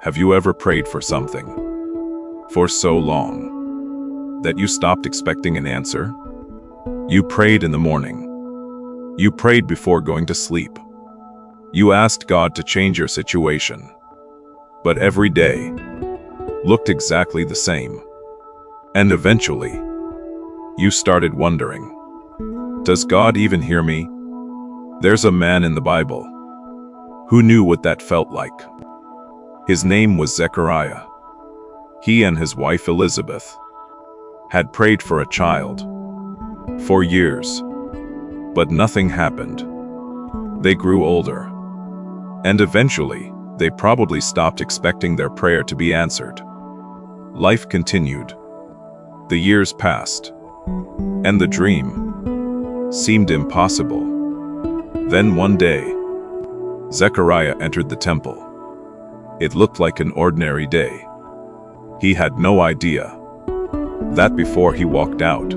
Have you ever prayed for something for so long that you stopped expecting an answer? You prayed in the morning. You prayed before going to sleep. You asked God to change your situation. But every day looked exactly the same. And eventually, you started wondering, does God even hear me? There's a man in the Bible who knew what that felt like. His name was Zechariah. He and his wife Elizabeth had prayed for a child for years, but nothing happened. They grew older, and eventually, they probably stopped expecting their prayer to be answered. Life continued. The years passed, and the dream seemed impossible. Then one day, Zechariah entered the temple. It looked like an ordinary day. He had no idea that before he walked out,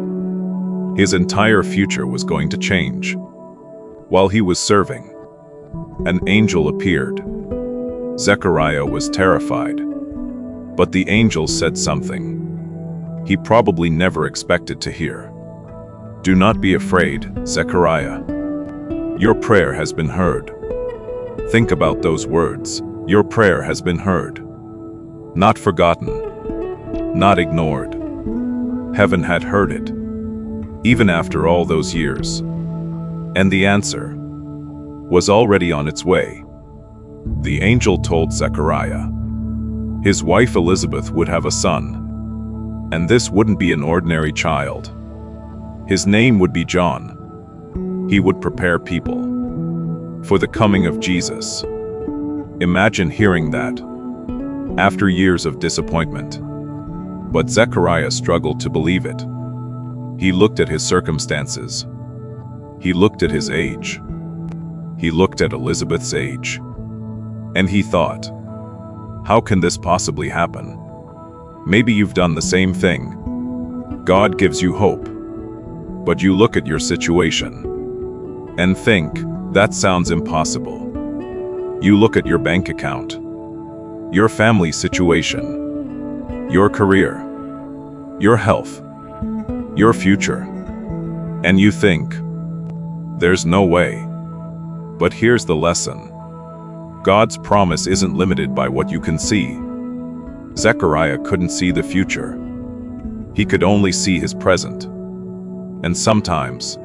his entire future was going to change. While he was serving, an angel appeared. Zechariah was terrified, but the angel said something he probably never expected to hear. "Do not be afraid, Zechariah. Your prayer has been heard." Think about those words. Your prayer has been heard. Not forgotten. Not ignored. Heaven had heard it, even after all those years. And the answer was already on its way. The angel told Zechariah his wife Elizabeth would have a son, and this wouldn't be an ordinary child. His name would be John. He would prepare people for the coming of Jesus. Imagine hearing that after years of disappointment. But Zechariah struggled to believe it. He looked at his circumstances. He looked at his age. He looked at Elizabeth's age. And he thought, how can this possibly happen? Maybe you've done the same thing. God gives you hope, but you look at your situation and think, that sounds impossible. You look at your bank account, your family situation, your career, your health, your future, and you think, there's no way. But here's the lesson. God's promise isn't limited by what you can see. Zechariah couldn't see the future. He could only see his present. And sometimes,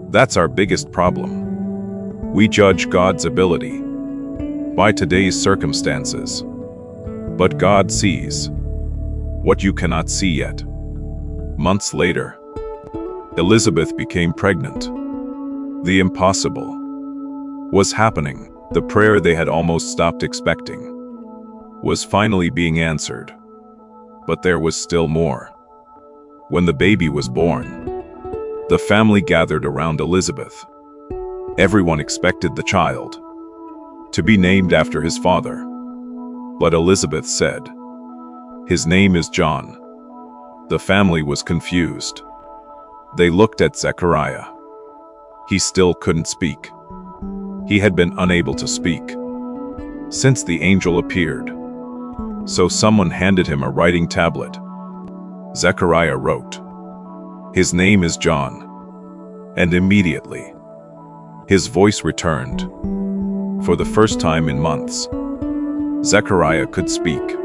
that's our biggest problem. We judge God's ability by today's circumstances. But God sees what you cannot see yet. Months later, Elizabeth became pregnant. The impossible was happening. The prayer they had almost stopped expecting was finally being answered. But there was still more. When the baby was born, the family gathered around Elizabeth. Everyone expected the child to be named after his father. But Elizabeth said, "His name is John." The family was confused. They looked at Zechariah. He still couldn't speak. He had been unable to speak since the angel appeared. So someone handed him a writing tablet. Zechariah wrote, "His name is John." And immediately, his voice returned. For the first time in months, Zechariah could speak.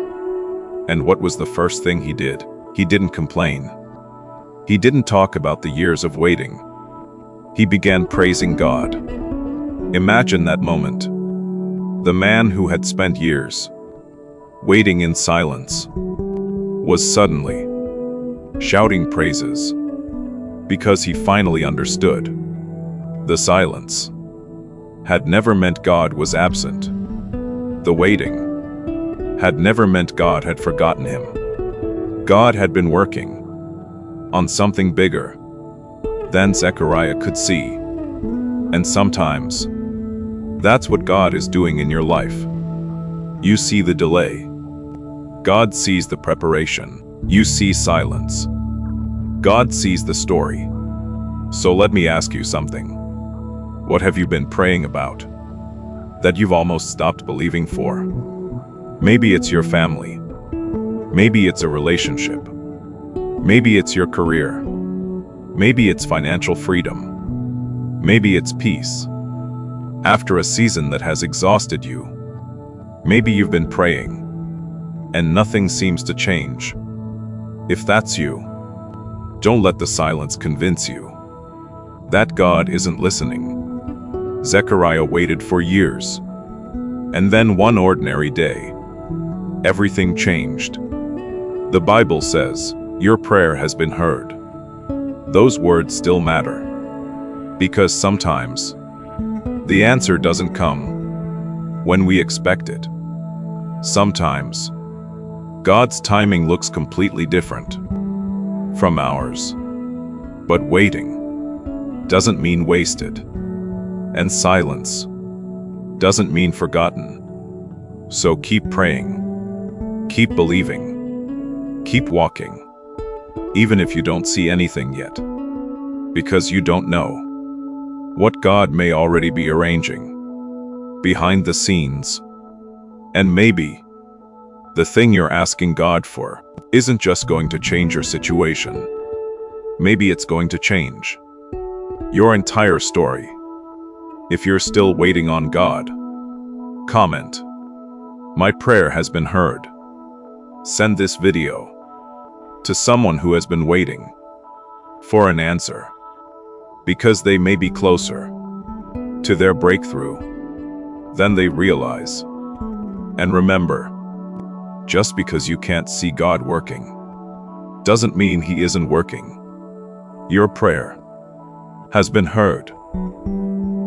And what was the first thing he did? He didn't complain. He didn't talk about the years of waiting. He began praising God. Imagine that moment. The man who had spent years waiting in silence was suddenly shouting praises because he finally understood. The silence had never meant God was absent. The waiting had never meant God had forgotten him. God had been working on something bigger than Zechariah could see. And sometimes, that's what God is doing in your life. You see the delay. God sees the preparation. You see silence. God sees the story. So let me ask you something. What have you been praying about that you've almost stopped believing for? Maybe it's your family. Maybe it's a relationship. Maybe it's your career. Maybe it's financial freedom. Maybe it's peace. After a season that has exhausted you, maybe you've been praying, and nothing seems to change. If that's you, don't let the silence convince you that God isn't listening. Zechariah waited for years, and then one ordinary day, everything changed. The Bible says, "Your prayer has been heard." Those words still matter, because sometimes the answer doesn't come when we expect it. Sometimes God's timing looks completely different from ours. But waiting doesn't mean wasted, and silence doesn't mean forgotten. So keep praying, keep believing, keep walking, even if you don't see anything yet, because you don't know what God may already be arranging behind the scenes. And maybe the thing you're asking God for isn't just going to change your situation. Maybe it's going to change your entire story. If you're still waiting on God, comment, "My prayer has been heard." Send this video to someone who has been waiting for an answer, because they may be closer to their breakthrough than they realize. And remember, just because you can't see God working doesn't mean He isn't working. Your prayer has been heard.